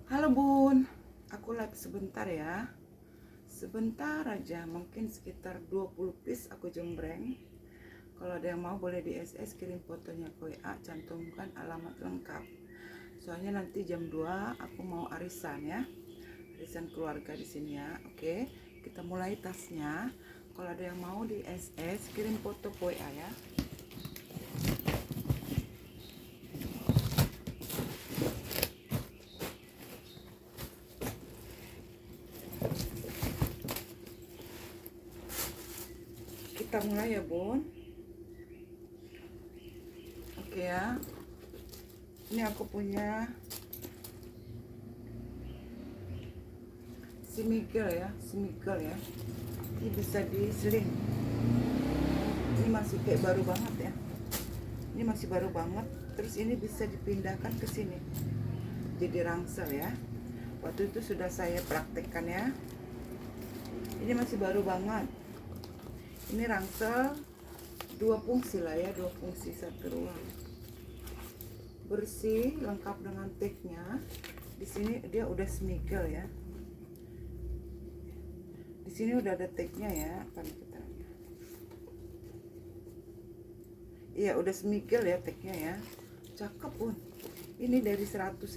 Halo Bun, aku live sebentar ya. Sebentar aja, mungkin sekitar 20 piece aku jembreng. Kalau ada yang mau boleh di SS, kirim fotonya ke WA, cantumkan alamat lengkap. Soalnya nanti jam 2 aku mau arisan ya. Arisan keluarga di sini ya. Oke, kita mulai tasnya. Kalau ada yang mau di SS, kirim foto ke WA ya. Kita mulai ya Bun. Oke ya. Ini aku punya simigel ya, simigel ya. Ini bisa diseling. Ini masih kayak baru banget ya. Ini masih baru banget. Terus ini bisa dipindahkan ke sini. Jadi rangsel ya. Waktu itu sudah saya praktekkan ya. Ini masih baru banget. Ini rangsel dua fungsi lah ya, dua fungsi satu ruang. Bersih, lengkap dengan tagnya. Di sini dia udah smigel ya. Di sini udah ada tagnya ya. Apa nih kita? Iya, udah smigel ya tagnya ya. Cakep Pun. Ini dari 150,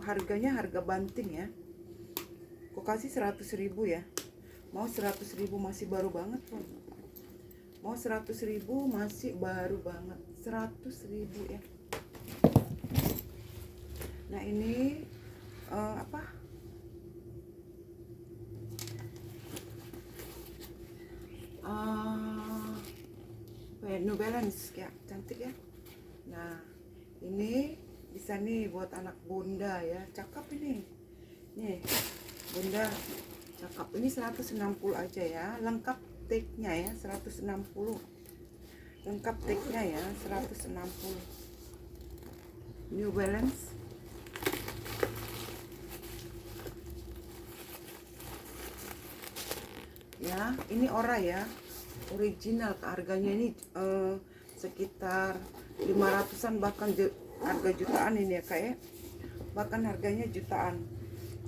harganya harga banting ya. Aku kasih 100.000 ya. Mau 100.000 masih baru banget Pun. Mau 100.000 masih baru banget. 100.000 ya. Nah ini apa? New Balance ya, cantik ya. Nah ini bisa nih buat anak bunda ya, cakep ini. Nih bunda cakep. Ini 160 aja ya, lengkap tagnya ya, 160. Lengkap tagnya ya, 160. New Balance. Ya, ini ora ya, original. Harganya ini sekitar 500-an, bahkan harga jutaan ini ya kak ya. Bahkan harganya jutaan.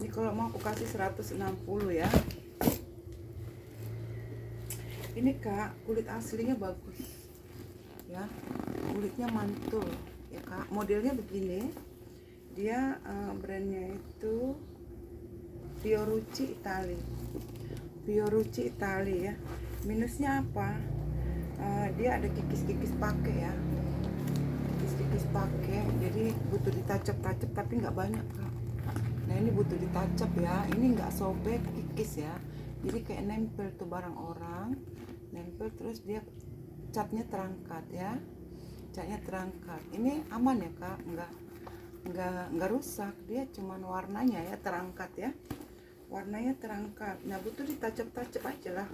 Ini kalau mau aku kasih 160 ya. Ini kak, kulit aslinya bagus ya, kulitnya mantul ya kak. Modelnya begini, dia brandnya itu Fiorucci Italia. Fiorucci Italia ya. Minusnya apa? Dia ada kikis-kikis pakai ya, kikis-kikis pakai, jadi butuh ditacap-tacap tapi nggak banyak kak. Nah ini butuh ditacap ya, ini nggak sobek, kikis ya, jadi kayak nempel tuh barang orang, nempel terus dia catnya terangkat ya, catnya terangkat. Ini aman ya kak, nggak rusak, dia cuman warnanya ya terangkat ya, warnanya terangkat. Nah butuh ditacap-tacap aja lah,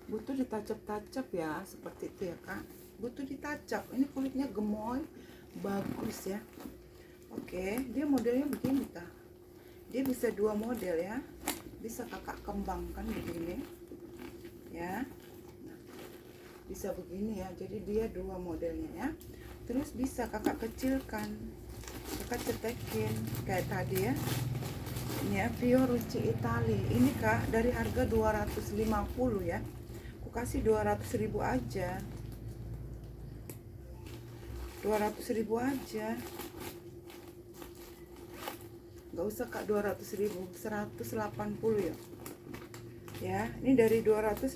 butuh ditacap-tacap ya, seperti itu ya kak, butuh ditacap. Ini kulitnya gemoy, bagus ya. Oke, dia modelnya begini kak, dia bisa dua model ya, bisa kakak kembangkan begini ya, bisa begini ya, jadi dia dua modelnya ya. Terus bisa kakak kecilkan, kakak cetekin kayak tadi ya. Ini ya Fiorucci Italia. Ini kak dari harga 250 ya, aku kasih 200.000 aja, 200.000 aja, nggak usah kak 200.000, 180 ya. Ya ini dari 250,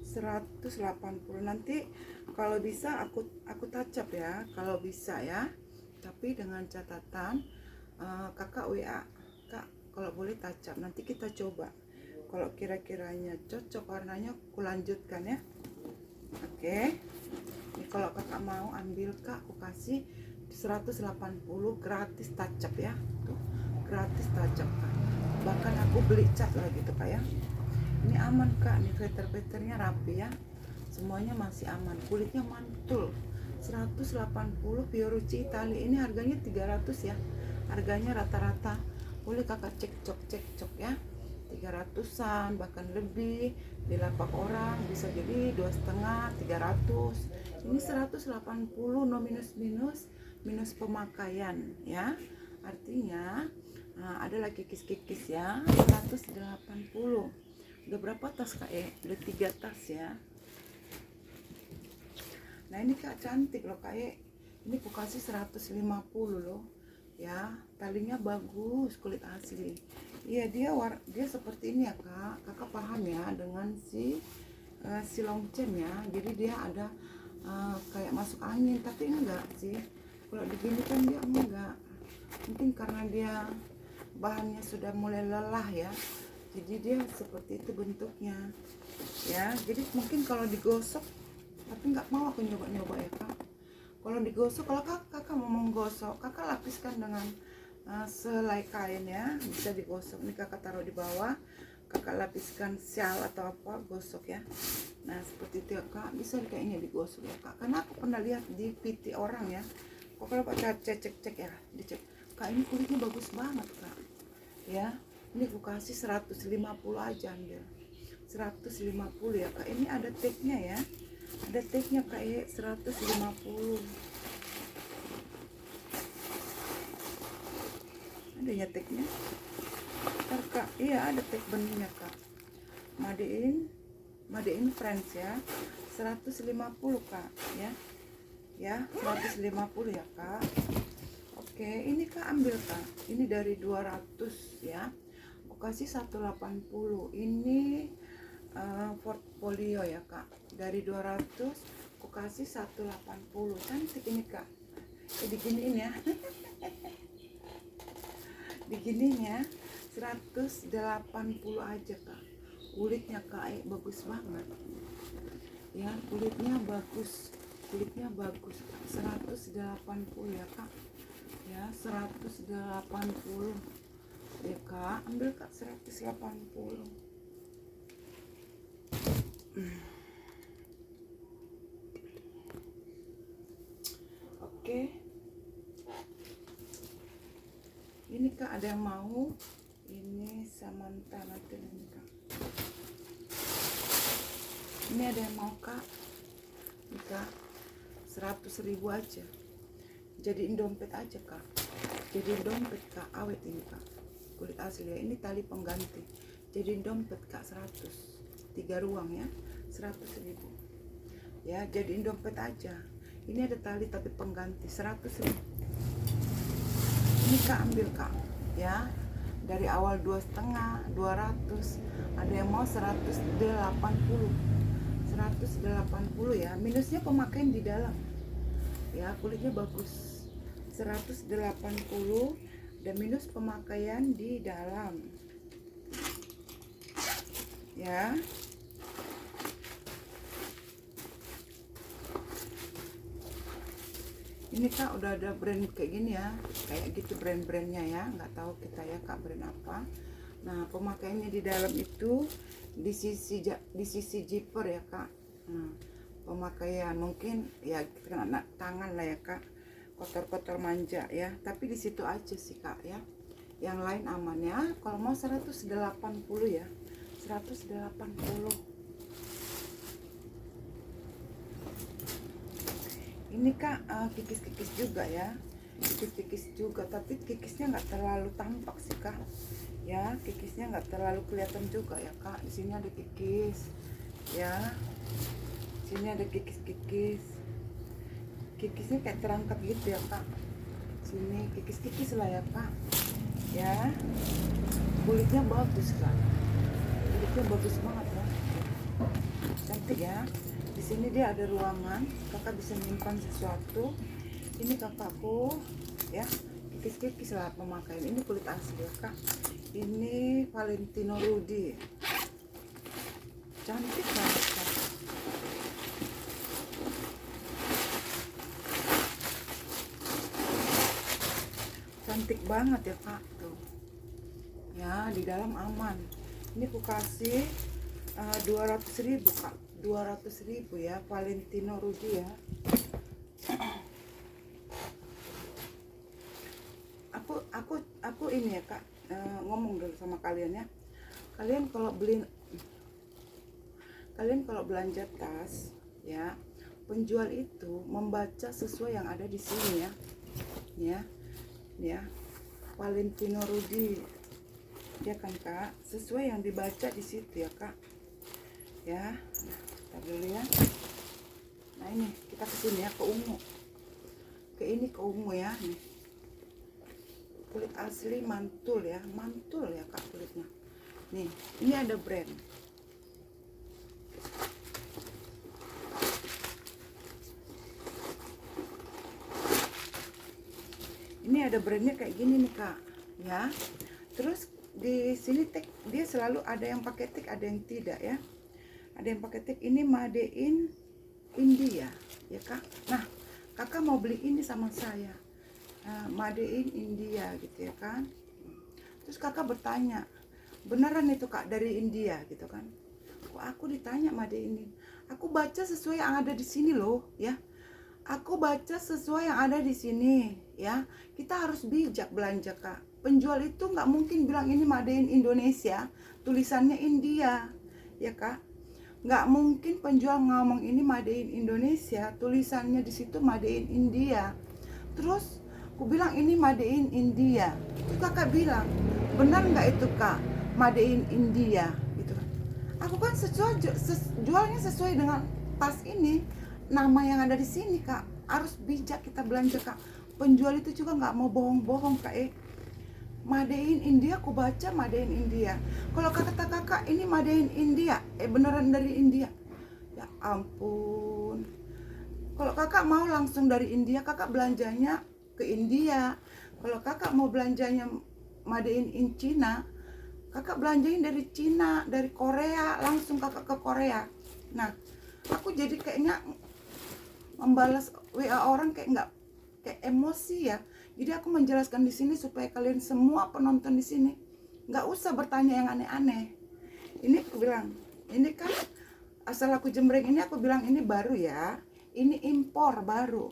180. Nanti kalau bisa aku tacap ya, kalau bisa ya, tapi dengan catatan kakak WA kak, kalau boleh tacap. Nanti kita coba, kalau kira-kiranya cocok warnanya aku lanjutkan ya. Oke, ini kalau kakak mau ambil kak, aku kasih 180 gratis tacap ya. Tuh, gratis tacap kak, bahkan aku beli cat lagi tuh kak ya. Ini aman kak, nih veter-veternya rapi ya, semuanya masih aman, kulitnya mantul. 180 Fiorucci Italia. Ini harganya 300 ya, harganya rata-rata. Boleh kakak cekcok ya, 300-an bahkan lebih. Di lapak orang bisa jadi 2,5, 300. Ini 180, no minus minus, minus pemakaian ya. Artinya adalah kikis-kikis ya, 180. Udah berapa tas Kak? Udah 3 tas ya. Nah ini Kak cantik loh Kak. Ini aku kasih 150 loh ya. Talinya bagus, kulit asli. Iya dia seperti ini ya Kak. Kakak paham ya dengan si longcem ya. Jadi dia ada kayak masuk angin, tapi enggak sih. Kalau begini kan dia enggak. Mungkin karena dia bahannya sudah mulai lelah ya. Jadi dia seperti itu bentuknya ya. Jadi mungkin kalau digosok, tapi nggak mau aku nyoba-nyoba ya Kak. Kalau digosok, kalau kakak mau menggosok, kakak lapiskan dengan selai kain ya, bisa digosok. Ini kakak taruh di bawah, kakak lapiskan sial atau apa, gosok ya. Nah seperti itu ya Kak, bisa kayaknya digosok ya Kak. Karena aku pernah lihat di PT orang ya. Kok kalau pakai cek ya, dicek. Kak ini kulitnya bagus banget Kak. Ya, ini aku kasih 150 aja ambil. 150 ya Kak. Ini ada tagnya ya. Ada tagnya kayak 150. Ada ya tagnya. Ntar Kak, iya ada tag benihnya Kak. Made in France ya. 150 Kak ya. Ya, 150 ya Kak. Oke, ini Kak ambil Kak. Ini dari 200 ya. Aku kasih 180. Ini portfolio ya Kak. Dari 200 aku kasih 180. Cantik ini Kak. Diginiin ya. Diginiin ya. 180 aja Kak. Kulitnya Kak bagus banget. Ya, kulitnya bagus. Kulitnya bagus Kak. 180 ya Kak. Ya, 180 ya Kak. Ambil Kak 180. Oke. Ini Kak ada yang mau. Ini Samantha nanti ini Kak. Ini ada yang mau Kak. Ini Kak 100.000 aja. Jadiin dompet aja Kak. Jadiin dompet Kak, awet ini Kak. Kulit asli ya. Ini tali pengganti. Jadiin dompet Kak 100. 3 ruang ya. 100.000. Ya, jadiin dompet aja. Ini ada tali tapi pengganti 100.000. Ini Kak ambil Kak ya. Dari awal 2,5 200, ada yang mau 180. 180 ya. Minusnya pemakaian di dalam. Ya, kulitnya bagus. 180 dan minus pemakaian di dalam. Ya. Ini Kak udah ada brand kayak gini ya, kayak gitu brand-brandnya ya, nggak tahu kita ya Kak brand apa. Nah pemakaiannya di dalam itu di sisi zipper ya Kak. Nah, pemakaian mungkin ya kena tangan lah ya Kak, kotor-kotor manja ya, tapi di situ aja sih Kak ya. Yang lain aman ya. Kalau mau 180 ya, 180. Ini Kak kikis-kikis juga ya, kikis-kikis juga, tapi kikisnya nggak terlalu tampak sih Kak ya. Kikisnya nggak terlalu kelihatan juga ya Kak. Di sini ada kikis ya, sini ada kikis-kikis, kikisnya kayak terangkat gitu ya Kak. Sini kikis-kikis lah ya Kak ya. Kulitnya bagus Kak, kulitnya bagus banget ya, cantik ya. Di sini dia ada ruangan, kakak bisa menyimpan sesuatu. Ini kakakku ya, kikis-kikis lah pemakaian. Ini kulit asli ya Kak. Ini Valentino Rudy, cantik banget Kak. Cantik banget ya Kak tuh. Ya di dalam aman. Ini aku kasih 200.000 Kak. 200.000 ya, Valentino Rudy ya. Aku ini ya Kak, ngomong dulu sama kalian ya. Kalian kalau belanja tas ya, penjual itu membaca sesuai yang ada di sini ya. Ya. Valentino Rudi, ya kan kak, sesuai yang dibaca di situ ya kak. Ya, nah, kita dulu ya. Nah ini kita kesini ya, ke ungu, ke ungu ya nih. Kulit asli mantul ya kak kulitnya. Nih, ini ada brand. Ini ada brandnya kayak gini nih kak, ya. Terus di sini tag dia selalu ada yang pakai tag, ada yang tidak ya. Ada yang pakai tag ini made in India, ya kak. Nah, kakak mau beli ini sama saya, made in India gitu ya kan. Terus kakak bertanya, beneran itu kak dari India gitu kan? Kok aku ditanya made in? Aku baca sesuai yang ada di sini loh, ya. Aku baca sesuai yang ada di sini ya. Kita harus bijak belanja kak. Penjual itu nggak mungkin bilang ini made in Indonesia, tulisannya India, ya kak. Nggak mungkin penjual ngomong ini made in Indonesia, tulisannya di situ made in India. Terus aku bilang ini made in India. Terus kakak bilang, benar nggak itu kak, made in India gitu kan. Aku kan jualnya sesuai dengan tas ini, nama yang ada di sini kak. Harus bijak kita belanja kak. Penjual itu juga nggak mau bohong-bohong kak. Made in India, aku baca made in India. Kalau kata kakak ini made in India, beneran dari India. Ya ampun. Kalau kakak mau langsung dari India, kakak belanjanya ke India. Kalau kakak mau belanjanya made in China, kakak belanjain dari Cina, dari Korea, langsung kakak ke Korea. Nah, aku jadi kayaknya membalas WA orang kayak emosi ya. Jadi aku menjelaskan di sini supaya kalian semua penonton di sini nggak usah bertanya yang aneh-aneh. Ini aku bilang, ini kan asal aku jembreng ini, aku bilang ini baru ya. Ini impor baru.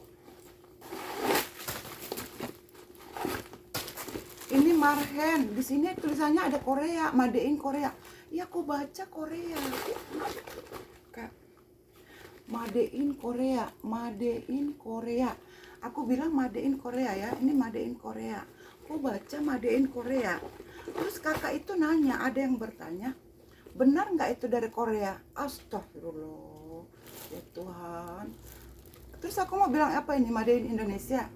Ini marhen, di sini tulisannya ada Korea, made in Korea. Ya aku baca Korea. Kak, made in Korea, made in Korea. Aku bilang made in Korea ya, ini made in Korea. Aku baca made in Korea. Terus kakak itu nanya, ada yang bertanya, benar nggak itu dari Korea? Astagfirullah, ya Tuhan. Terus aku mau bilang apa ini made in Indonesia?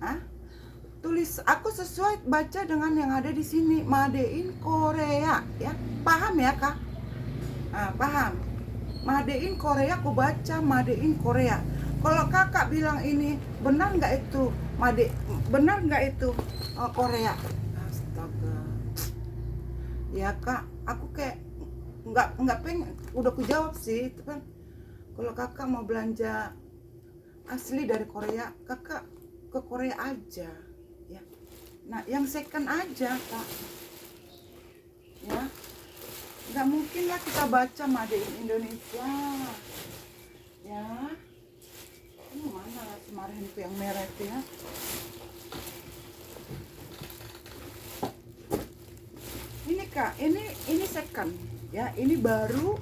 Hah? Tulis aku sesuai baca dengan yang ada di sini, made in Korea ya. Paham ya kak? Paham. Made in Korea, aku baca made in Korea. Kalau kakak bilang ini benar nggak itu benar nggak itu Korea? Astaga. Ya kak, aku kayak nggak pengen, udah aku jawab sih itu kan. Kalau kakak mau belanja asli dari Korea, kakak ke Korea aja ya. Nah, yang second aja kak ya. Nggak mungkin lah kita baca made in Indonesia ya. Ini mana kemarin itu yang merah itu ya. Ini kak, ini second ya. Ini baru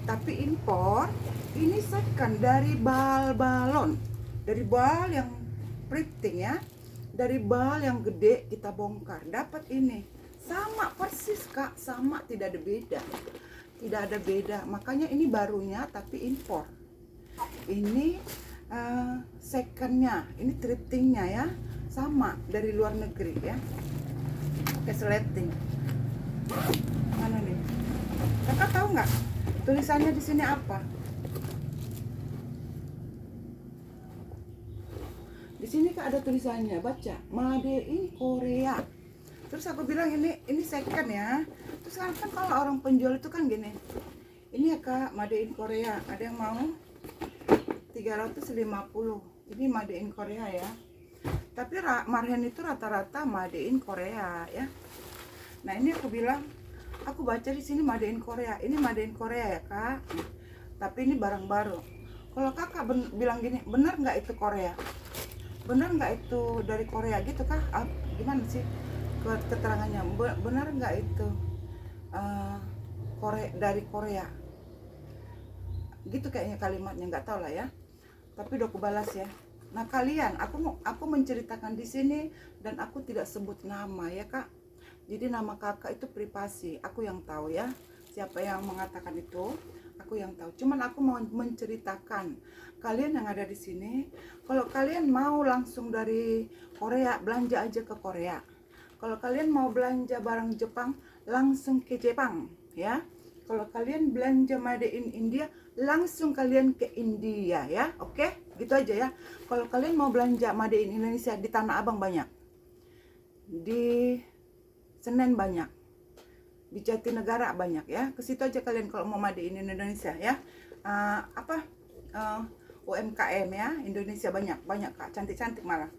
tapi impor. Ini second dari balon, dari bal yang printing ya, dari bal yang gede kita bongkar dapat ini. Sama persis kak, sama, tidak ada beda, tidak ada beda. Makanya ini barunya tapi impor. Ini secondnya, ini thriftingnya ya, sama dari luar negeri ya, pakai sleting. Mana nih? Kakak tahu nggak tulisannya di sini apa? Di sini kak ada tulisannya, baca made in Korea. Terus aku bilang ini second ya. Terus kan kalau orang penjual itu kan gini, ini ya kak made in Korea, ada yang mau 350, ini made in Korea ya. Tapi marhen itu rata-rata made in Korea ya. Nah ini aku bilang, aku baca di sini made in Korea, ini made in Korea ya kak, tapi ini barang baru. Kalau kakak bilang gini, benar nggak itu Korea, benar nggak itu dari Korea gitu kak, gimana sih keterangannya, benar nggak itu dari Korea gitu kayaknya kalimatnya, nggak tahu lah ya. Tapi udah aku balas ya, Nah kalian, aku menceritakan di sini dan aku tidak sebut nama ya kak. Jadi nama kakak itu privasi, aku yang tahu ya. Siapa yang mengatakan itu, aku yang tahu. Cuman aku mau menceritakan kalian yang ada di sini. Kalau kalian mau langsung dari Korea, belanja aja ke Korea. Kalau kalian mau belanja barang Jepang, langsung ke Jepang ya. Kalau kalian belanja made in India, langsung kalian ke India ya. Oke, gitu aja ya. Kalau kalian mau belanja made in Indonesia, di Tanah Abang banyak, di Senen banyak, di Jatinegara banyak ya. Ke situ aja kalian kalau mau made in Indonesia ya. UMKM ya, Indonesia banyak kak, cantik-cantik malah.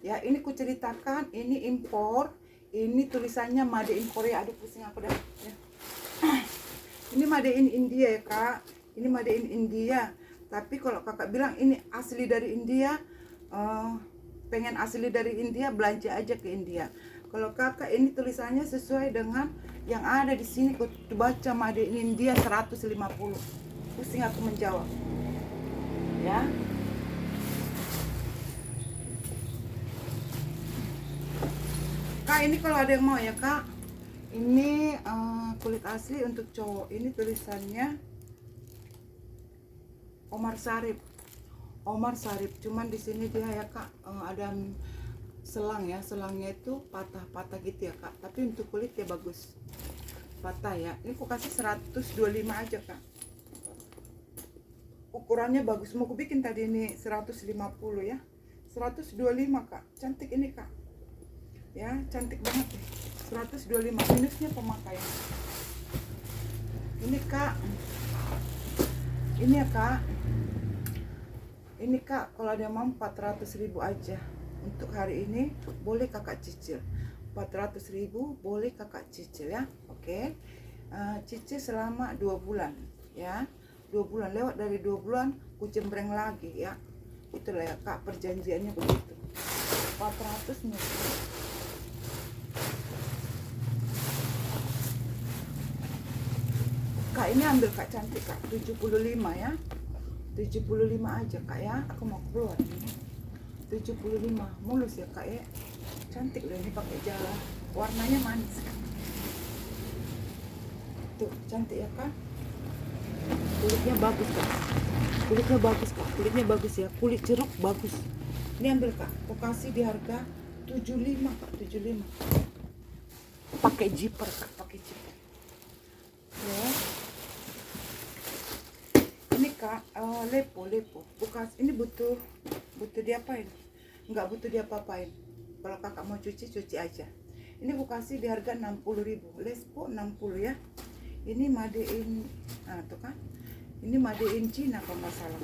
Ya, ini ku ceritakan, ini impor, ini tulisannya made in Korea. Aduh pusing aku dah ya. Ini made in India ya kak, ini made in India. Tapi kalau kakak bilang ini asli dari India, pengen asli dari India, belanja aja ke India. Kalau kakak ini tulisannya sesuai dengan yang ada di sini, aku baca made in India 150. Pusing aku menjawab ya. Kak, ini kalau ada yang mau ya kak, ini kulit asli untuk cowok. Ini tulisannya Omar Sarip. Omar Sarip. Cuman di sini dia ya kak, ada selang ya. Selangnya itu patah-patah gitu ya kak. Tapi untuk kulit dia bagus. Patah ya. Ini aku kasih 125 aja kak. Ukurannya bagus. Mau aku bikin tadi ini 150 ya. 125 kak. Cantik ini kak. Ya, cantik banget nih. 125. Minusnya pemakaian. Ini kak, ini ya kak, ini kak, kalau ada mau 400.000 aja untuk hari ini, boleh kakak cicil. 400.000 boleh kakak cicil ya. Oke. Cicil selama 2 bulan ya. 2 bulan, lewat dari 2 bulan ku jembreng lagi ya. Itulah ya kak, perjanjiannya begitu. 400 nih. Kak, ini ambil kak, cantik kak, 75 ya. 75 aja kak ya. Aku mau keluar ini. 75 mulus ya kak ya. Cantik loh ini pakai jalan. Warnanya manis kak. Tuh, cantik ya kak. Kulitnya bagus kak. Kulitnya bagus kak. Kulitnya bagus ya. Kulit jeruk bagus. Ini ambil kak. Aku kasih di harga 75 kak, 75. Pakai zipper kak, pakai zipper. Ya. Kak, lepo bukas. Ini butuh diapain? Nggak butuh diapa-apain. Kalau kakak mau cuci aja. Ini aku kasih di harga 60.000. Lespo 60 ya. Ini made in, nah tuh kan, ini made in Cina kalau nggak salah.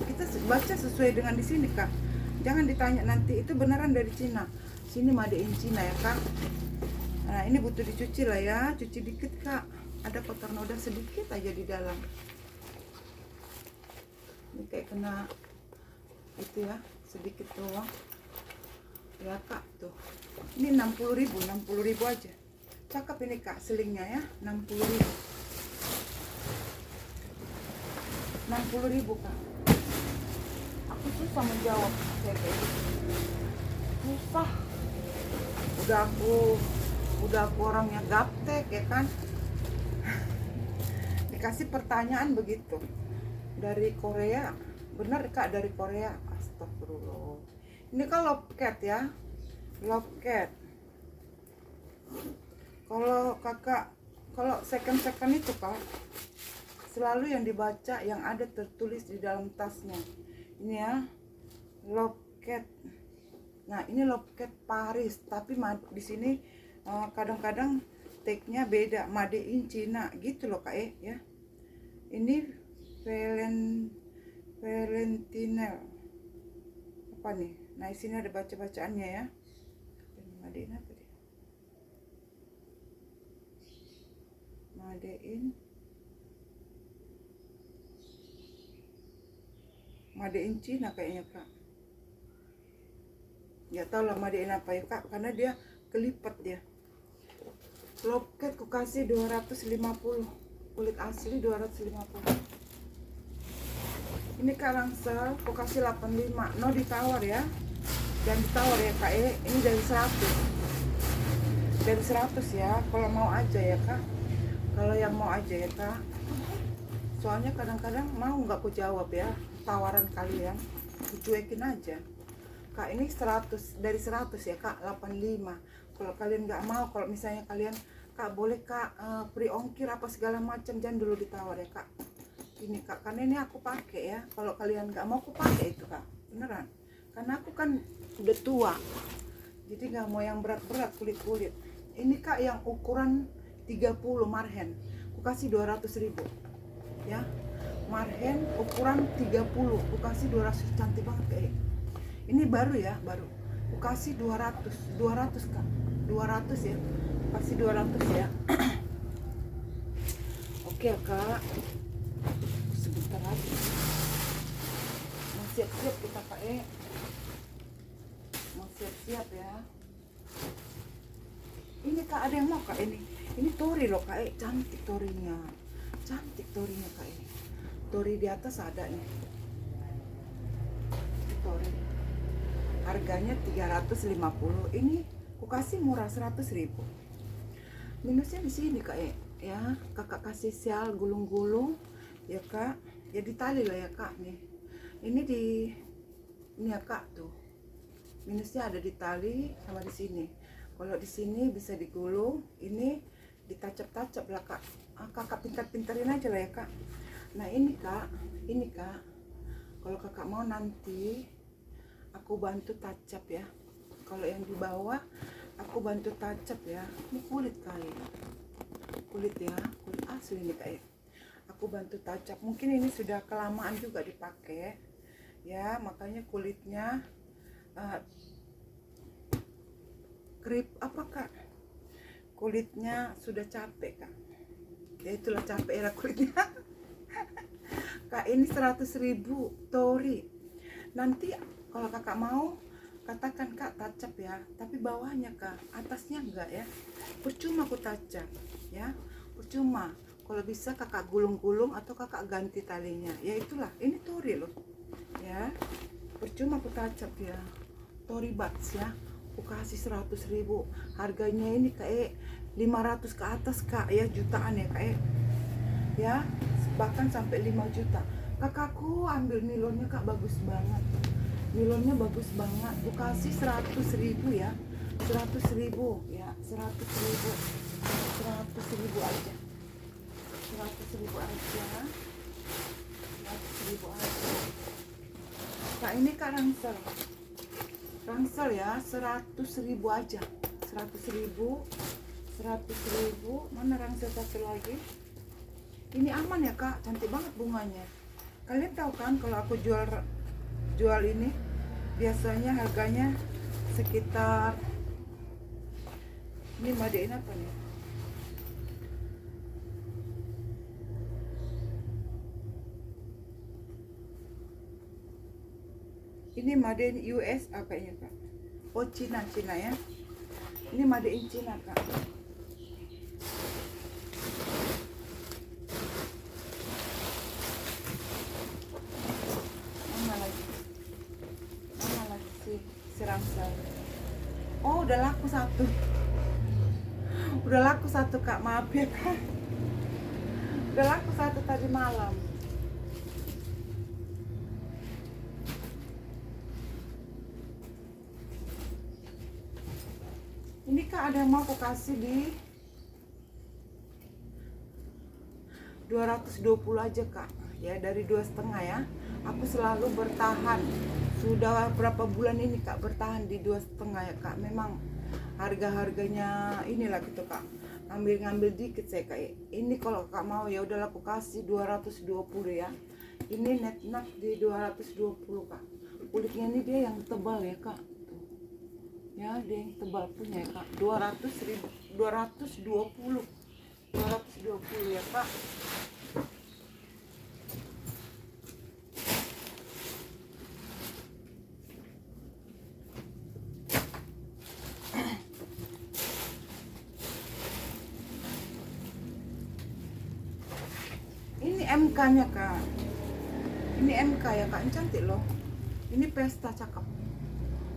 Kita baca sesuai dengan di sini kak. Jangan ditanya nanti itu beneran dari Cina. Sini made in Cina ya kak. Nah ini butuh dicuci lah ya, cuci dikit kak. Ada kotor noda sedikit aja di dalam. Ini kayak kena itu ya, sedikit doang. Ya kak tuh. Ini 60.000 aja. Cakep ini kak, selingnya ya, 60.000. 60.000 kak. Aku susah menjawab kayak gitu. Susah. Udah aku orangnya gaptek ya kan. Dikasih pertanyaan begitu dari Korea, bener kak dari Korea. Astagfirullah. Ini kan loket ya, loket. Kalau kakak, kalau second itu kak, selalu yang dibaca yang ada tertulis di dalam tasnya. Ini ya, loket. Nah ini loket Paris, tapi di sini kadang-kadang tag-nya beda, made in Cina gitu loh kak ya. Ini Valentinel apa nih? Nah di sini ada baca-bacaannya ya. Made in apa dia? Made in Cina kayaknya kak. Ya tau lah made in apa ya kak, karena dia kelipat dia. Loket ku kasih 250, kulit asli 250. Ini Kak Rangsel, aku kasih 85. No ditawar ya. Dan ditawar ya Kak. Ini dari 100. Dari 100 ya. Kalau mau aja ya Kak. Kalau yang mau aja ya Kak. Soalnya kadang-kadang mau nggak aku jawab ya tawaran kalian. Dicuekin aja. Kak ini 100, dari 100 ya Kak, 85. Kalau kalian nggak mau, kalau misalnya kalian Kak boleh Kak free ongkir apa segala macam, jangan dulu ditawar ya Kak. Ini Kak, karena ini aku pakai ya. Kalau kalian nggak mau, aku pakai itu Kak, beneran. Karena aku kan udah tua, jadi nggak mau yang berat-berat kulit-kulit. Ini Kak yang ukuran 30 marhen, aku kasih 200.000 ya. Marhen ukuran 30, aku kasih 200, cantik banget kayak. Ini baru ya, baru. Aku kasih 200 Kak. 200 ya. Kasih 200 ya. Oke Kak. Sebentar lagi. Mau siap-siap kita Kak Mau siap-siap ya. Ini Kak, ada yang mau Kak ini? Ini tori loh Kak cantik torinya. Cantik torinya Kak Tori di atas ada nih. Tori. Harganya 350. Ini aku kasih murah 100.000. Minusnya di sini Kak ya. Kakak kasih sial gulung-gulung ya Kak. Ya ditali lah ya Kak nih. Ini ya Kak tuh. Minusnya ada di tali sama di sini. Kalau di sini bisa digulung, ini ditacap-tacap lah Kak. Kakak pintar-pintarin aja lah ya Kak. Nah ini Kak. Kalau kakak mau nanti aku bantu tacap ya. Kalau yang di bawah aku bantu tacap ya. Ini kulit kali. Kulit ya, kulit asli nih Kak Aku bantu tacap. Mungkin ini sudah kelamaan juga dipakai. Ya, makanya kulitnya grip apa Kak? Kulitnya sudah capek Kak. Ya itulah capek ya kulitnya. Kak ini 100.000 tori. Nanti kalau kakak mau katakan Kak tacap ya, tapi bawahnya Kak, atasnya enggak ya. Percuma aku tacap ya, percuma. Kalau bisa kakak gulung-gulung atau kakak ganti talinya. Ya itulah, ini tori loh ya. Percuma aku tacap ya. Tori bats ya. Aku kasih 100.000. Harganya ini Kak 500 ke atas Kak ya, jutaan ya Kak ya, bahkan sampai 5 juta. Kakakku ambil nilonnya Kak, bagus banget. Nilonnya bagus banget. Aku kasih 100.000 ya. 100.000 ya, 100.000. 100.000 aja. 100.000 aja. 100.000 aja. Kak ini Kak Rangsel. Rangsel ya, 100.000 aja. 100.000. 100.000. Mana Rangsel satu lagi? Ini aman ya Kak, cantik banget bunganya. Kalian tahu kan kalau aku jual ini biasanya harganya sekitar, ini madein apa nih? Ini madein US kayaknya Kak. Oh Cina ya. Ini madein Cina Kak. Rangsel. Oh udah laku satu Kak, maaf ya Kak. Udah laku satu tadi malam. Ini Kak ada yang mau aku kasih di 220 aja Kak ya, dari 2,5 ya. Aku selalu bertahan, sudah berapa bulan ini Kak bertahan di 2,5 ya Kak. Memang harganya inilah gitu Kak, ngambil dikit saya Kak. Ini kalau Kak mau ya udah aku kasih 220 ya. Ini net di 220 Kak. Kulitnya ini dia yang tebal ya Kak. Tuh. Ya dia yang tebal punya ya Kak. 220 ya Kak. Ini MK nya Kak. Ini MK ya kak, ini cantik loh. Ini pesta cakep,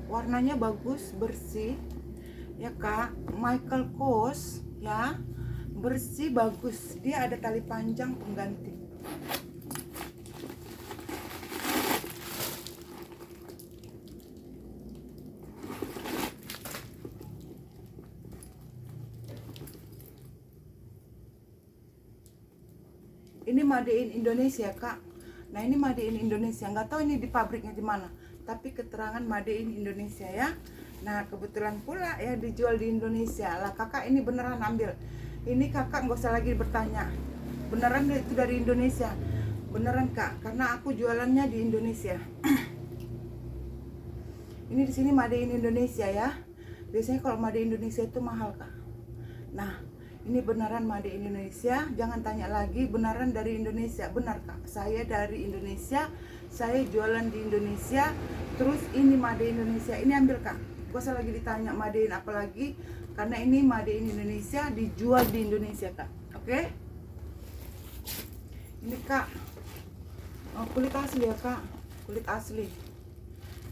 warnanya bagus, bersih ya kak. Michael Kors ya, bersih bagus. Dia ada tali panjang pengganti. Ini made in Indonesia kak. Nah ini made in Indonesia, nggak tahu ini di pabriknya di mana, tapi keterangan made in Indonesia ya. Nah kebetulan pula ya dijual di Indonesia lah kakak. Ini beneran ambil. Ini kakak nggak usah lagi bertanya, beneran itu dari Indonesia, beneran kak, karena aku jualannya di Indonesia. Ini di sini made in Indonesia ya. Biasanya kalau made in Indonesia itu mahal kak. Nah ini beneran made in Indonesia, jangan tanya lagi, beneran dari Indonesia. Benar kak, saya dari Indonesia, saya jualan di Indonesia. Terus ini made in Indonesia, ini ambil kak, gak usah lagi ditanya made in apa lagi, karena ini made in Indonesia, dijual di Indonesia kak. Oke, ini kak, oh, kulit asli ya kak, kulit asli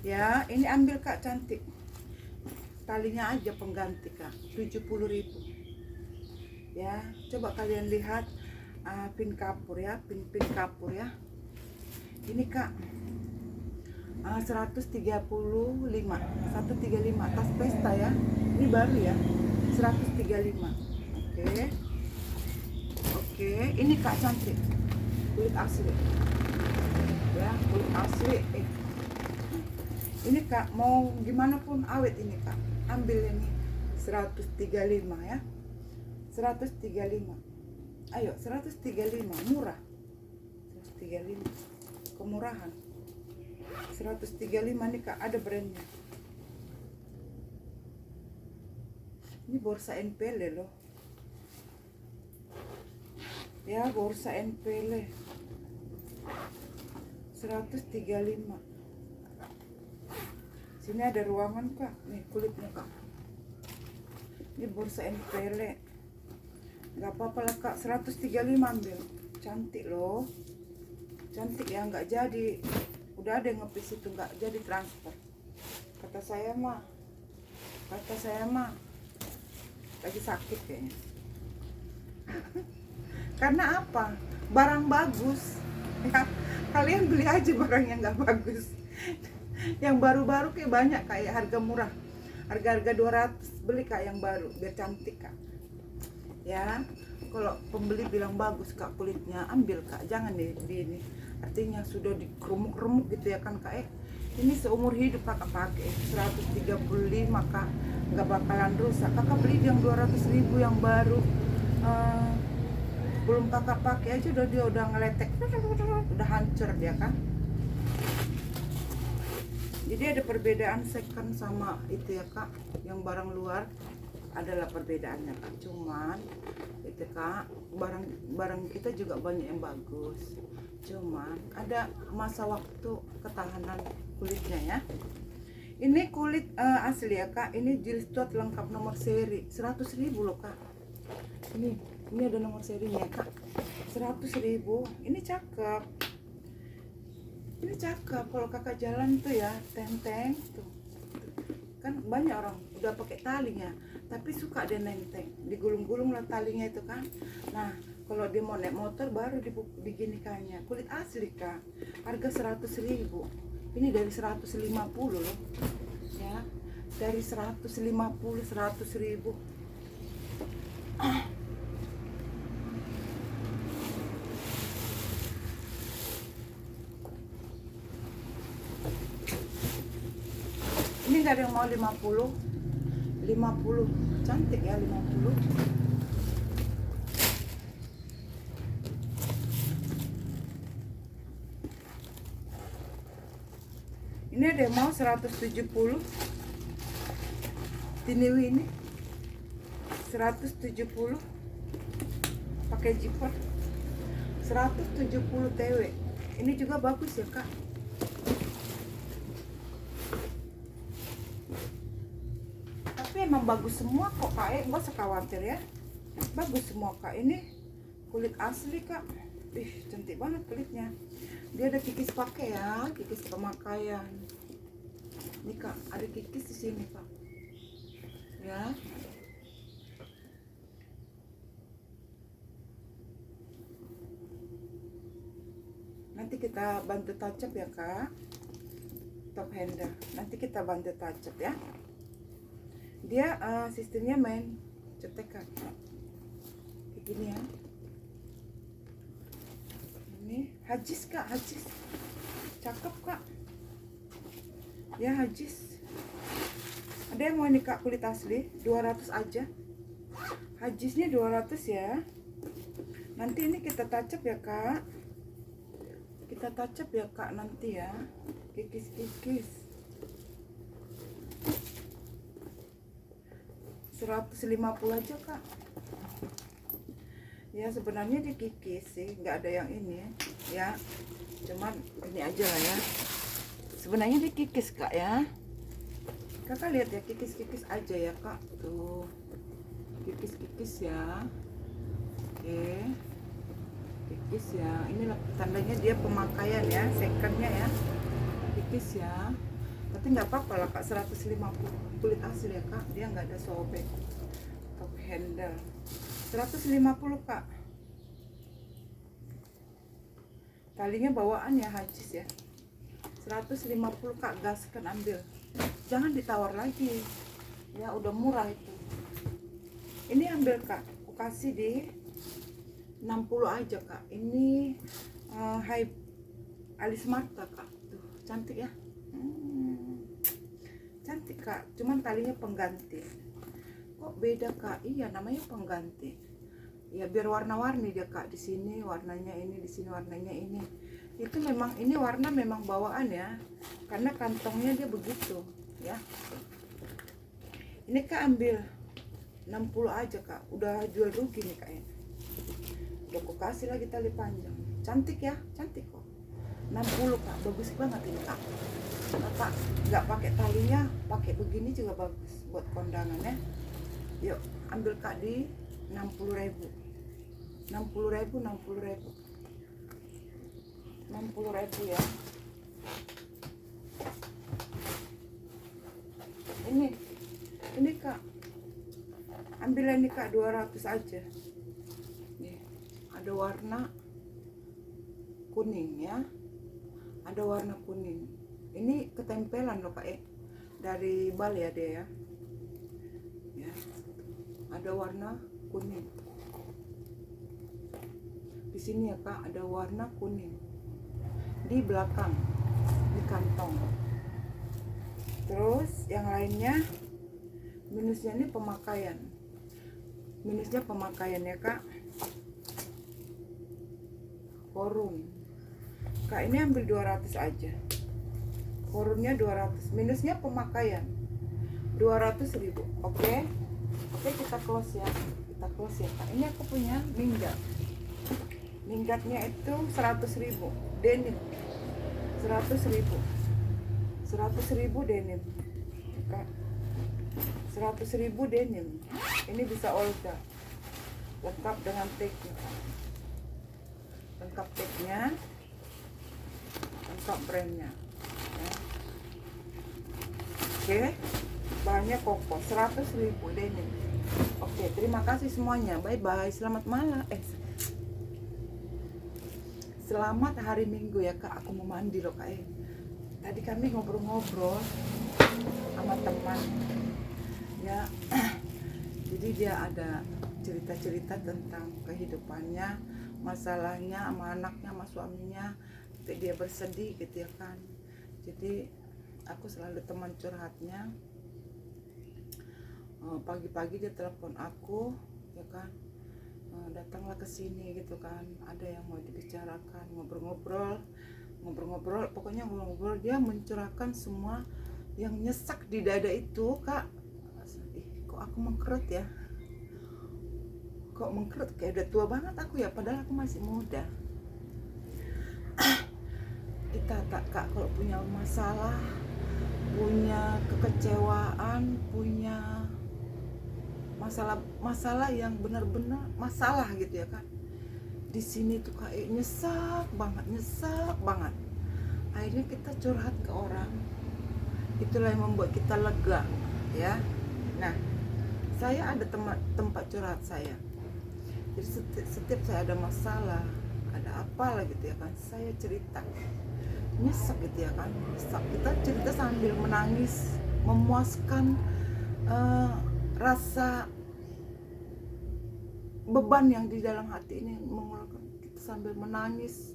ya. Ini ambil kak, cantik, talinya aja pengganti kak, 70.000 ya. Coba kalian lihat pin kapur ya, pin kapur ya. Ini kak 135 tas pesta ya. Ini baru ya, 135. Oke, ini kak cantik, kulit asli ya, kulit asli. Ini kak mau gimana pun awet ini kak, ambil ini 135 ya, 135. Ayo 135, murah. 135 kemurahan. 135 nih kak, ada brandnya. Ini borsa NPL loh ya, borsa NPL 135. Sini ada ruangan kak, nih kulitnya kak. Ini borsa NPL, nggak apa-apa lah kak, 135 ambil. Cantik loh, cantik ya. Nggak jadi, udah ada yang ngepis itu, nggak jadi transfer. Kata saya mah lagi sakit kayaknya. Karena apa? Barang bagus ya, kalian beli aja barang yang nggak bagus. Yang baru-baru kayak banyak kayak harga murah, harga 200, beli kak yang baru biar cantik kak ya. Kalau pembeli bilang bagus kak kulitnya, ambil kak, jangan di ini, artinya sudah dikerumuk-kerumuk gitu ya kan kak. Ini seumur hidup kakak pakai 135 kak, nggak bakalan rusak. Kakak beli yang 200.000 yang baru, belum kakak pakai aja dia udah ngeletek, udah hancur dia kan. Jadi ada perbedaan second sama itu ya kak, yang barang luar adalah perbedaannya kak. Cuman itu kak, barang kita juga banyak yang bagus, cuman ada masa waktu ketahanan kulitnya ya. Ini kulit asli ya kak, ini jilstot lengkap nomor seri 100.000 loh kak. Ini ada nomor serinya kak, 100.000. Ini cakep, ini cakep. Kalau kakak jalan tuh ya, tenteng tuh kan, banyak orang udah pakai talinya tapi suka dia nenteng, digulung-gulung lah talinya itu kan. Nah kalau dia mau naik motor baru diginikannya. Kulit asli kak, harga 100.000. Ini dari 150 loh ya, dari 150, 100.000. Ini nggak ada yang mau 50, cantik ya 50. Ini ada yang mau 170, Tinewi ini 170 pakai zipper, 170 TW. Ini juga bagus ya kak. Emang bagus semua kok kak, nggak usah khawatir ya, bagus semua kak. Ini kulit asli kak, cantik banget kulitnya. Dia ada kikis pakai ya, kikis pemakaian. Ini kak, ada kikis di sini kak. Ya. Nanti kita bantu touch up ya kak. Top handle. Nanti kita bantu touch up ya. Dia sistemnya main cetek kak. Kayak gini ya. Ini hajis kak, hajis. Cakep kak. Ya hajis. Ada yang mau ini kak kulit asli 200 aja. Hajisnya 200 ya. Nanti ini kita touch up ya kak. Kita touch up ya kak nanti ya. Kikis-kikis 150 aja kak. Ya sebenarnya dikikis sih, nggak ada yang ini ya. Cuman ini aja lah ya. Sebenarnya dikikis kak ya. Kakak lihat ya, kikis-kikis aja ya kak. Tuh kikis-kikis ya. Oke, kikis ya. Ini tandanya dia pemakaian ya, secondnya ya. Kikis ya. Tapi nggak apa-apa lah kak, 150 kulit asli ya kak. Dia nggak ada sobek. Top handle 150 kak. Talinya bawaan ya hajis ya. 150 kak, gaskan ambil. Jangan ditawar lagi. Ya udah murah itu. Ini ambil kak. Aku kasih di 60 aja kak. Ini high alis mata kak. Tuh, cantik ya. Cantik kak. Cuman talinya pengganti. Kok beda kak? Iya namanya pengganti. Ya biar warna-warni dia kak. Di sini warnanya ini, di sini warnanya ini. Itu memang ini warna memang bawaan ya. Karena kantongnya dia begitu ya. Ini kak ambil 60 aja kak. Udah jual rugi nih kak ya. Udah aku kasih lagi tali panjang. Cantik ya, cantik kok. 60 kak, bagus banget ini kak. Kakak nggak pakai talinya, pakai begini juga bagus buat kondangan ya. Yuk ambil kak di 60.000. 60.000, 60.000. 60.000 ya. Ini kak, ambil ini kak 200 aja. Nih, ada warna kuning ya. Ada warna kuning. Ini ketempelan loh kak dari Bali ya dia ya. Ya. Ada warna kuning. Di sini ya kak ada warna kuning. Di belakang, di kantong. Terus yang lainnya minusnya ini pemakaian. Minusnya pemakaian ya kak. Korun. Kak ini ambil 200 aja. Korunnya 200. Minusnya pemakaian 200.000. Oke. Oke kita close ya. Kita close ya kak. Ini aku punya minggat. Minggatnya itu 100.000. Denim 100.000. 100.000 denim kak. 100.000 denim. Ini bisa Olga. Lengkap dengan tag-nya. Lengkap tag-nya. Lengkap brandnya ya. Oke. Bahannya koko 100.000 denim. Oke, terima kasih semuanya. Bye bye. Selamat malam. Selamat hari Minggu ya kak. Aku mau mandi loh kak. Tadi kami ngobrol-ngobrol sama teman ya. Jadi dia ada cerita-cerita tentang kehidupannya, masalahnya sama anaknya, sama suaminya. Dia bersedih gitu ya kan. Jadi aku selalu teman curhatnya. Pagi-pagi dia telepon aku ya kan. Datanglah ke sini gitu kan. Ada yang mau dibicarakan, ngobrol-ngobrol, pokoknya ngobrol-ngobrol. Dia mencurahkan semua yang nyesek di dada itu kak. Kok aku mengkerut ya, kok mengkerut kayak udah tua banget aku ya, padahal aku masih muda. Kita tak kak, kalau punya masalah, punya kekecewaan, punya masalah yang benar-benar masalah gitu ya kan, di sini tuh kayak nyesek banget. Akhirnya kita curhat ke orang, itulah yang membuat kita lega, ya. Nah, saya ada tempat curhat saya. Jadi setiap saya ada masalah, ada apa lah gitu ya kan, saya cerita, nyesek gitu ya kan, nyesek. Kita cerita sambil menangis, memuaskan rasa beban yang di dalam hati ini, mengeluarkan. Kita sambil menangis,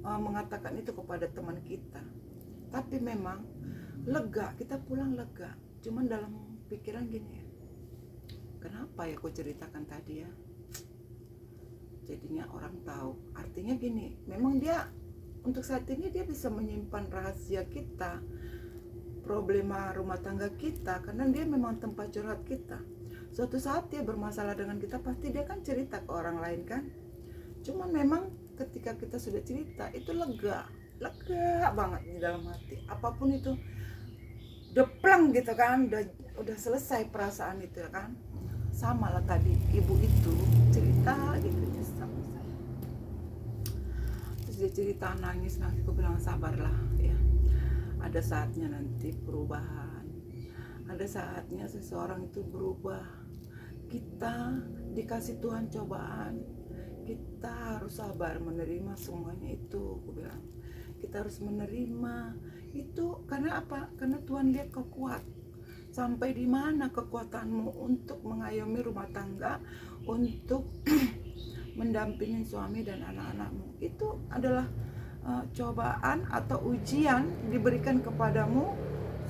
mengatakan itu kepada teman kita. Tapi memang lega, kita pulang lega. Cuman dalam pikiran gini ya, kenapa ya aku ceritakan tadi ya, jadinya orang tahu. Artinya gini, memang dia untuk saat ini dia bisa menyimpan rahasia kita, problema rumah tangga kita, karena dia memang tempat curhat kita. Suatu saat dia bermasalah dengan kita, pasti dia kan cerita ke orang lain kan. Cuman memang ketika kita sudah cerita, itu lega banget di dalam hati. Apapun itu depleng gitu kan, udah selesai perasaan itu ya kan. Sama lah tadi ibu itu cerita gitu sama saya. Terus dia cerita nangis, aku bilang sabarlah ya. Ada saatnya nanti perubahan. Ada saatnya seseorang itu berubah. Kita dikasih Tuhan cobaan, kita harus sabar menerima semuanya itu, aku bilang. Kita harus menerima itu karena apa? Karena Tuhan lihat kau kuat. Sampai di mana kekuatanmu untuk mengayomi rumah tangga, untuk mendampingi suami dan anak-anakmu. Itu adalah cobaan atau ujian diberikan kepadamu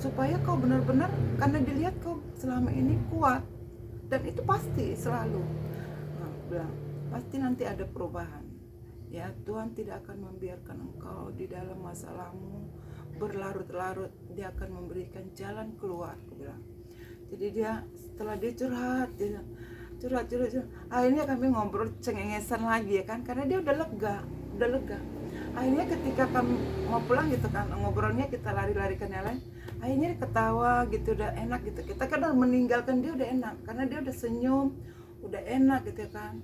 supaya kau benar-benar, karena dilihat kau selama ini kuat, dan itu pasti selalu bilang pasti nanti ada perubahan ya. Tuhan tidak akan membiarkan engkau di dalam masalahmu berlarut-larut, dia akan memberikan jalan keluar, aku bilang. Jadi dia setelah dia curhat, akhirnya kami ngobrol cengengesan lagi ya kan, karena dia udah lega. Akhirnya ketika kami mau pulang gitu kan, ngobrolnya kita lari-larikan yang lain, akhirnya dia ketawa gitu, udah enak gitu. Kita kan udah meninggalkan dia udah enak, karena dia udah senyum, udah enak gitu kan.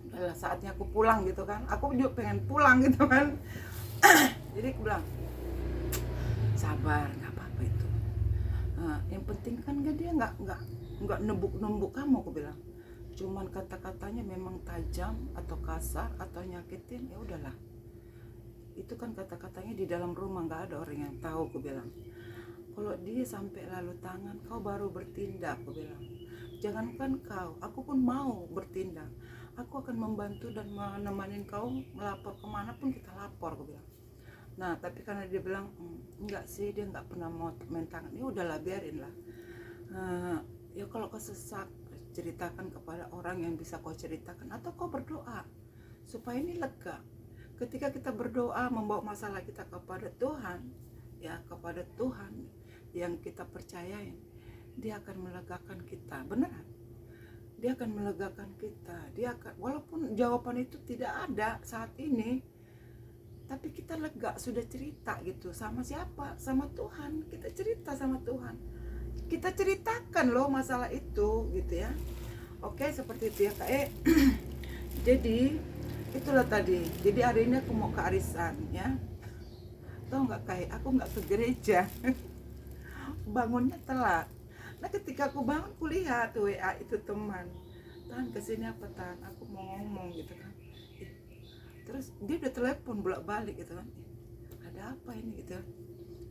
Udahlah saatnya aku pulang gitu kan, aku juga pengen pulang gitu kan. Jadi aku bilang sabar, nggak apa-apa itu. Yang penting kan dia nggak nembuk kamu, aku bilang. Cuman kata-katanya memang tajam atau kasar atau nyakitin, ya udahlah. Itu kan kata-katanya di dalam rumah, nggak ada orang yang tahu, aku bilang. Kalau dia sampai lalu tangan, kau baru bertindak, aku bilang. Jangankan kau, aku pun mau bertindak. Aku akan membantu dan menemani kau melapor kemanapun kita lapor, aku bilang. Nah, tapi karena dia bilang enggak sih, dia enggak pernah mau main tangan, ya udahlah biarin lah. Ya kalau kau sesak, ceritakan kepada orang yang bisa kau ceritakan, atau kau berdoa supaya ini lega. Ketika kita berdoa membawa masalah kita kepada Tuhan, ya kepada Tuhan yang kita percayain, dia akan melegakan kita, beneran. Dia akan melegakan kita. Dia akan, walaupun jawaban itu tidak ada saat ini, tapi kita lega, sudah cerita gitu. Sama siapa? Sama Tuhan. Kita cerita sama Tuhan. Kita ceritakan loh masalah itu gitu ya. Oke, seperti itu ya Kak. Jadi itulah tadi. Jadi hari ini aku mau ke arisan ya. Tahu nggak Kak? Aku nggak ke gereja. Bangunnya telat. Nah ketika aku bangun kulihat WA itu teman. Tan kesini apa Tan? Aku mau ngomong gitu kan. Terus dia udah telepon bolak-balik gitu kan, ada apa ini gitu,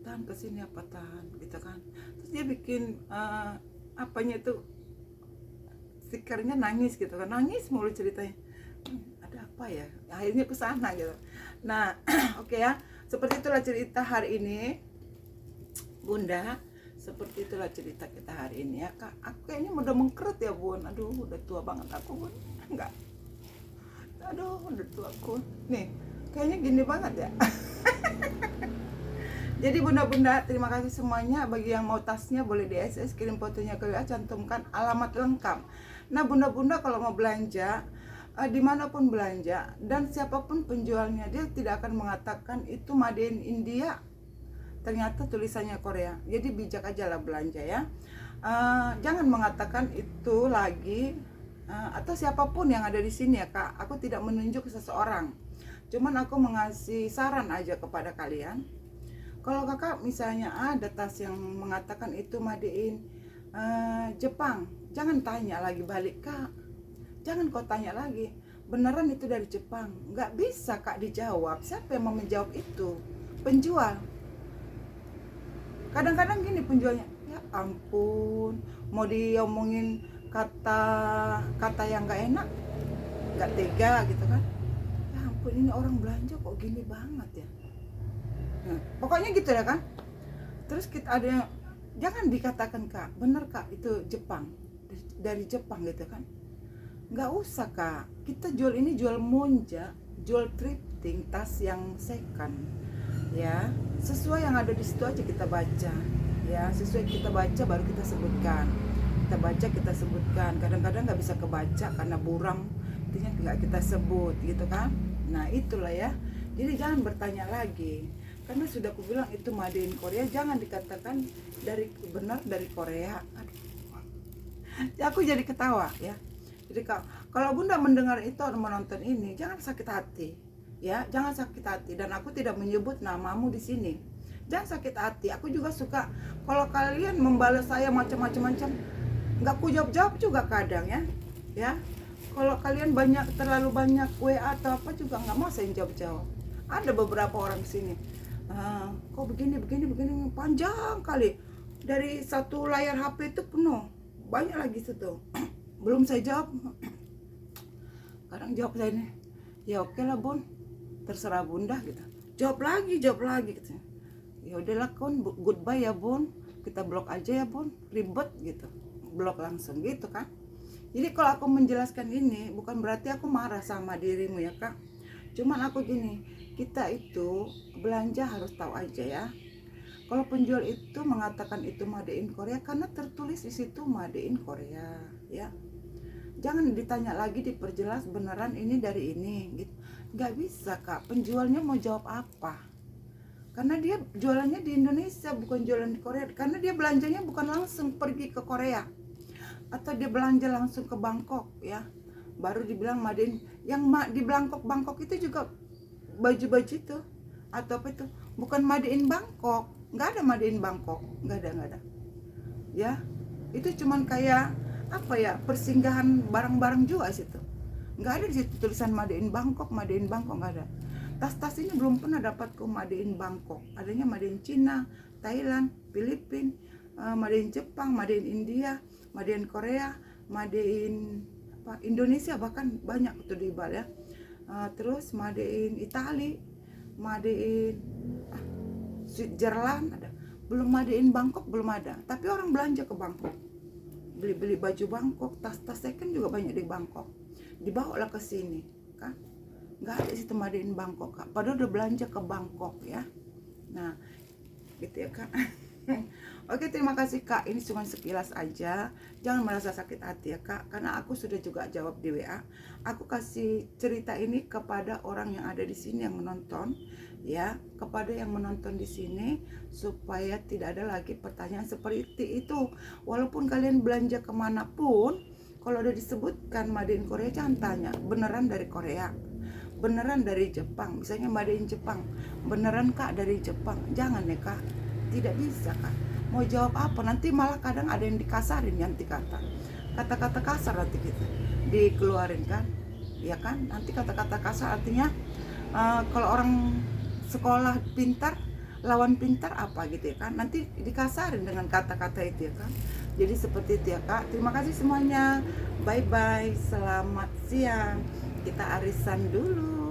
Tan kesini apa Tan gitu kan. Terus dia bikin apanya itu stikernya nangis gitu kan, nangis mulu ceritanya. Ada apa ya, akhirnya ke sana gitu. Nah oke ya, seperti itulah cerita hari ini Bunda. Seperti itulah cerita kita hari ini ya Kak. Aku kayaknya udah mengkerut ya Bun, aduh udah tua banget aku Bun. Enggak, aduh udah tua aku nih kayaknya gini banget ya. Jadi bunda-bunda terima kasih semuanya. Bagi yang mau tasnya boleh di SS, kirim fotonya ke WA, cantumkan alamat lengkap. Nah bunda-bunda kalau mau belanja dimanapun belanja dan siapapun penjualnya, dia tidak akan mengatakan itu made in India, ternyata tulisannya Korea. Jadi bijak aja lah belanja ya. Jangan mengatakan itu lagi atau siapapun yang ada di sini ya kak, aku tidak menunjuk seseorang, cuman aku mengasih saran aja kepada kalian. Kalau kakak misalnya ada tas yang mengatakan itu made in Jepang, jangan tanya lagi balik kak, jangan kau tanya lagi beneran itu dari Jepang. Nggak bisa kak dijawab, siapa yang mau menjawab itu? Penjual. Kadang-kadang gini penjualnya, ya ampun, mau diomongin kata yang nggak enak, nggak tega gitu kan. Ya ampun, ini orang belanja kok gini banget ya. Nah, pokoknya gitu ya kan. Terus kita ada yang, jangan dikatakan kak, bener kak itu Jepang, dari Jepang gitu kan. Nggak usah kak, kita jual ini jual monja, jual thrifting, tas yang second ya, sesuai yang ada di situ aja kita baca ya, sesuai kita baca baru kita sebutkan, kita baca kita sebutkan. Kadang-kadang nggak bisa kebaca karena buram, intinya nggak kita sebut gitu kan. Nah itulah ya, jadi jangan bertanya lagi, karena sudah aku bilang itu made in Korea, jangan dikatakan dari benar dari Korea. Ya, aku jadi ketawa ya. Jadi kalau bunda mendengar itu atau menonton ini, jangan sakit hati ya, jangan sakit hati. Dan aku tidak menyebut namamu di sini, jangan sakit hati. Aku juga suka kalau kalian membalas saya macam-macam, nggak ku jawab juga kadang ya. Kalau kalian terlalu banyak WA atau apa juga nggak mau saya jawab. Ada beberapa orang di sini, kok begini panjang kali, dari satu layar HP itu penuh, banyak lagi situ belum saya jawab. Kadang jawab saya nih, ya oke lah bun, terserah bunda gitu. Jawab lagi gitu. Ya udahlah kon, goodbye ya bun, kita blok aja ya bun, ribet gitu, blok langsung gitu kan. Jadi kalau aku menjelaskan ini bukan berarti aku marah sama dirimu ya kak, cuman aku gini, kita itu belanja harus tahu aja ya. Kalau penjual itu mengatakan itu made in Korea karena tertulis di situ made in Korea ya. Jangan ditanya lagi, diperjelas beneran ini dari ini gitu. Nggak bisa kak, penjualnya mau jawab apa? Karena dia jualannya di Indonesia, bukan jualan di Korea. Karena dia belanjanya bukan langsung pergi ke Korea, atau dia belanja langsung ke Bangkok ya, baru dibilang made in. Yang di Bangkok itu juga baju-baju itu atau apa itu bukan made in Bangkok, nggak ada made in Bangkok, nggak ada ya. Itu cuman kayak apa ya, persinggahan barang-barang juga situ, nggak ada di situ tulisan made in Bangkok nggak ada. Tas-tas ini belum pernah dapat ke made in Bangkok, adanya made in Cina, Thailand, Filipina, made in Jepang, made in India, made in Korea, made in Indonesia, bahkan banyak itu di Bali ya. Terus made in Itali, made in Switzerland ada, belum made in Bangkok belum ada. Tapi orang belanja ke Bangkok, beli baju Bangkok, tas-tas second juga banyak di Bangkok, dibawalah ke sini kan. Nggak ada situ made in Bangkok kak, padahal udah belanja ke Bangkok ya. Nah gitu ya kak. Oke, terima kasih kak, ini cuma sekilas aja, jangan merasa sakit hati ya kak, karena aku sudah juga jawab di WA. Aku kasih cerita ini kepada orang yang ada di sini yang menonton ya, kepada yang menonton di sini, supaya tidak ada lagi pertanyaan seperti itu. Walaupun kalian belanja kemanapun, kalau udah disebutkan made in Korea, jangan tanya beneran dari Korea, beneran dari Jepang, misalnya made in Jepang, beneran kak dari Jepang, jangan ya kak. Tidak bisa kak, mau jawab apa, nanti malah kadang ada yang dikasarin, nanti kata-kata kasar nanti gitu dikeluarin kan ya kan. Nanti kata-kata kasar artinya kalau orang sekolah pintar lawan pintar apa gitu ya kan, nanti dikasarin dengan kata-kata itu ya kan. Jadi seperti itu ya kak. Terima kasih semuanya, bye bye, selamat siang, kita arisan dulu.